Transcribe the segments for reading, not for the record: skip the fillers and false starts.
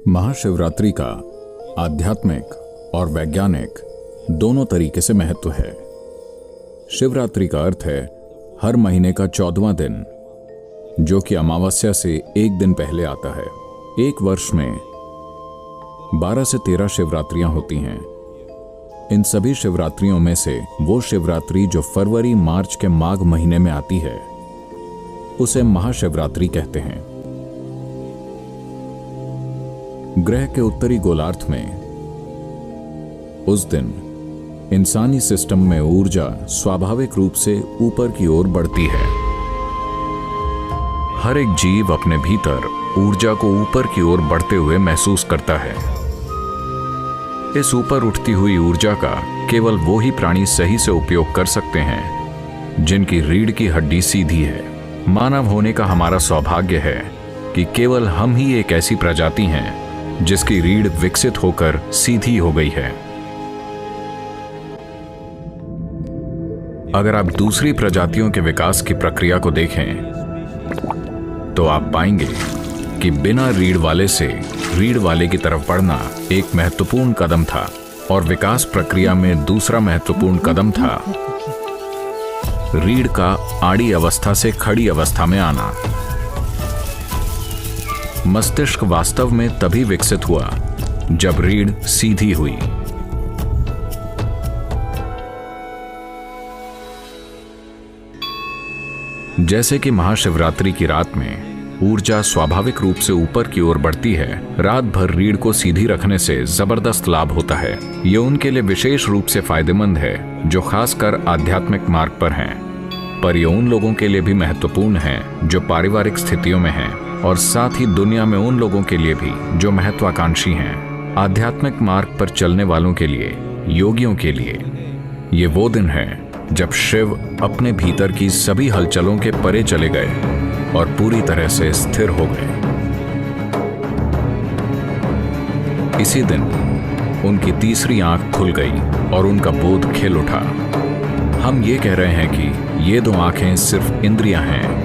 महाशिवरात्रि का आध्यात्मिक और वैज्ञानिक दोनों तरीके से महत्व है। शिवरात्रि का अर्थ है हर महीने का 14वां दिन, जो कि अमावस्या से एक दिन पहले आता है। एक वर्ष में 12 से 13 शिवरात्रियां होती हैं। इन सभी शिवरात्रियों में से वो शिवरात्रि जो फरवरी मार्च के माघ महीने में आती है, उसे महाशिवरात्रि कहते हैं। ग्रह के उत्तरी गोलार्ध में उस दिन इंसानी सिस्टम में ऊर्जा स्वाभाविक रूप से ऊपर की ओर बढ़ती है। हर एक जीव अपने भीतर ऊर्जा को ऊपर की ओर बढ़ते हुए महसूस करता है। इस ऊपर उठती हुई ऊर्जा का केवल वो ही प्राणी सही से उपयोग कर सकते हैं जिनकी रीढ़ की हड्डी सीधी है। मानव होने का हमारा सौभाग्य है कि केवल हम ही एक ऐसी प्रजाति हैं जिसकी रीढ़ विकसित होकर सीधी हो गई है। अगर आप दूसरी प्रजातियों के विकास की प्रक्रिया को देखें तो आप पाएंगे कि बिना रीढ़ वाले से रीढ़ वाले की तरफ बढ़ना एक महत्वपूर्ण कदम था, और विकास प्रक्रिया में दूसरा महत्वपूर्ण कदम था रीढ़ का आड़ी अवस्था से खड़ी अवस्था में आना। मस्तिष्क वास्तव में तभी विकसित हुआ जब रीढ़ सीधी हुई। जैसे कि महाशिवरात्रि की रात में ऊर्जा स्वाभाविक रूप से ऊपर की ओर बढ़ती है, रात भर रीढ़ को सीधी रखने से जबरदस्त लाभ होता है। ये उनके लिए विशेष रूप से फायदेमंद है जो खासकर आध्यात्मिक मार्ग पर हैं, पर ये उन लोगों के लिए भी महत्वपूर्ण है जो पारिवारिक स्थितियों में हैं, और साथ ही दुनिया में उन लोगों के लिए भी जो महत्वाकांक्षी हैं। आध्यात्मिक मार्ग पर चलने वालों के लिए, योगियों के लिए ये वो दिन है जब शिव अपने भीतर की सभी हलचलों के परे चले गए और पूरी तरह से स्थिर हो गए। इसी दिन उनकी तीसरी आंख खुल गई और उनका बोध खिल उठा। हम ये कह रहे हैं कि ये दो आंखें सिर्फ इंद्रियां हैं।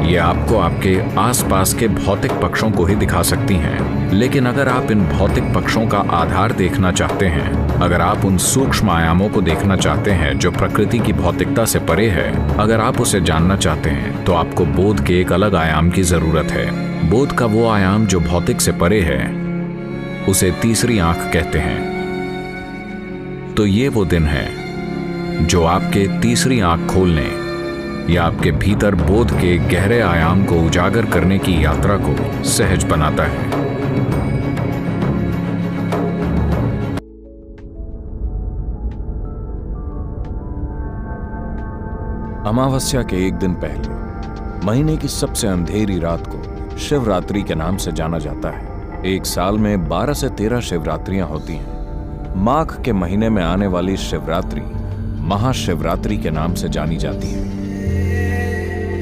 ये आपको आपके आसपास के भौतिक पक्षों को ही दिखा सकती हैं, लेकिन अगर आप इन भौतिक पक्षों का आधार देखना चाहते हैं, अगर आप उन सूक्ष्म आयामों को देखना चाहते हैं जो प्रकृति की भौतिकता से परे है, अगर आप उसे जानना चाहते हैं, तो आपको बोध के एक अलग आयाम की जरूरत है। बोध का वो आयाम जो भौतिक से परे है, उसे तीसरी आंख कहते हैं। तो ये वो दिन है जो आपके तीसरी आंख खोलने या आपके भीतर बोध के गहरे आयाम को उजागर करने की यात्रा को सहज बनाता है। अमावस्या के एक दिन पहले महीने की सबसे अंधेरी रात को शिवरात्रि के नाम से जाना जाता है। एक साल में 12 से 13 शिवरात्रियां होती हैं। माघ के महीने में आने वाली शिवरात्रि महाशिवरात्रि के नाम से जानी जाती है।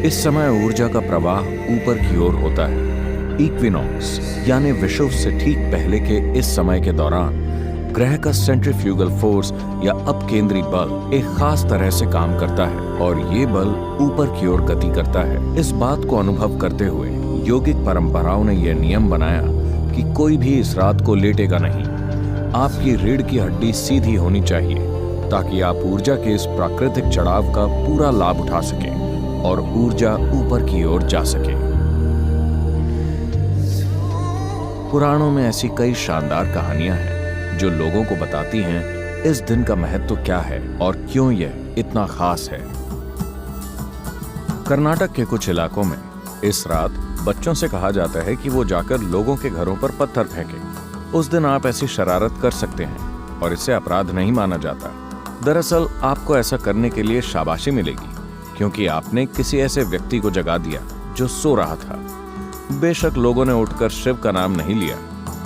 इस समय ऊर्जा का प्रवाह ऊपर की ओर होता है। इक्विनॉक्स यानी विषुव से ठीक पहले के इस समय के दौरान ग्रह का सेंट्रीफ्यूगल फोर्स या अपकेंद्री बल एक खास तरह से काम करता है, और ये बल ऊपर की ओर गति करता है। इस बात को अनुभव करते हुए योगिक परंपराओं ने यह नियम बनाया कि कोई भी इस रात को लेटेगा नहीं। आपकी रीढ़ की हड्डी सीधी होनी चाहिए ताकि आप ऊर्जा के इस प्राकृतिक चढ़ाव का पूरा लाभ उठा सकें और ऊर्जा ऊपर की ओर जा सके। पुराणों में ऐसी कई शानदार कहानियां हैं जो लोगों को बताती हैं इस दिन का महत्व क्या है और क्यों यह इतना खास है। कर्नाटक के कुछ इलाकों में इस रात बच्चों से कहा जाता है कि वो जाकर लोगों के घरों पर पत्थर फेंकें। उस दिन आप ऐसी शरारत कर सकते हैं और इसे अपराध नहीं माना जाता। दरअसल आपको ऐसा करने के लिए शाबाशी मिलेगी, क्योंकि आपने किसी ऐसे व्यक्ति को जगा दिया जो सो रहा था। बेशक लोगों ने उठकर शिव का नाम नहीं लिया,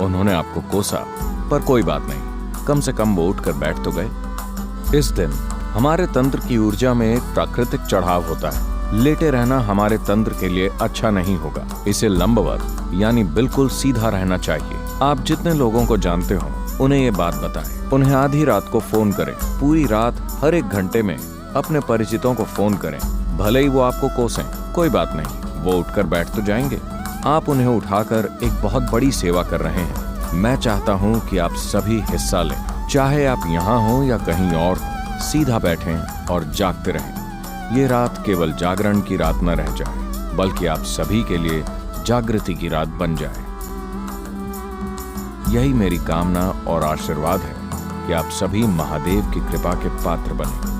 उन्होंने आपको कोसा, पर कोई बात नहीं, कम से कम वो उठकर बैठ तो गए। इस दिन हमारे तंत्र की ऊर्जा में एक प्राकृतिक चढ़ाव होता है। लेटे रहना हमारे तंत्र के लिए अच्छा नहीं होगा। इसे लंबवत यानी बिल्कुल सीधा रहना चाहिए। आप जितने लोगों को जानते हो उन्हें ये बात बताएं। उन्हें आधी रात को फोन करें। पूरी रात हर एक घंटे में अपने परिचितों को फोन करें। भले ही वो आपको कोसें, कोई बात नहीं, वो उठकर बैठ तो जाएंगे। आप उन्हें उठाकर एक बहुत बड़ी सेवा कर रहे हैं। मैं चाहता हूं कि आप सभी हिस्सा लें, चाहे आप यहाँ हो या कहीं और हो। सीधा बैठें और जागते रहें। ये रात केवल जागरण की रात न रह जाए, बल्कि आप सभी के लिए जागृति की रात बन जाए। यही मेरी कामना और आशीर्वाद है कि आप सभी महादेव की कृपा के पात्र बने।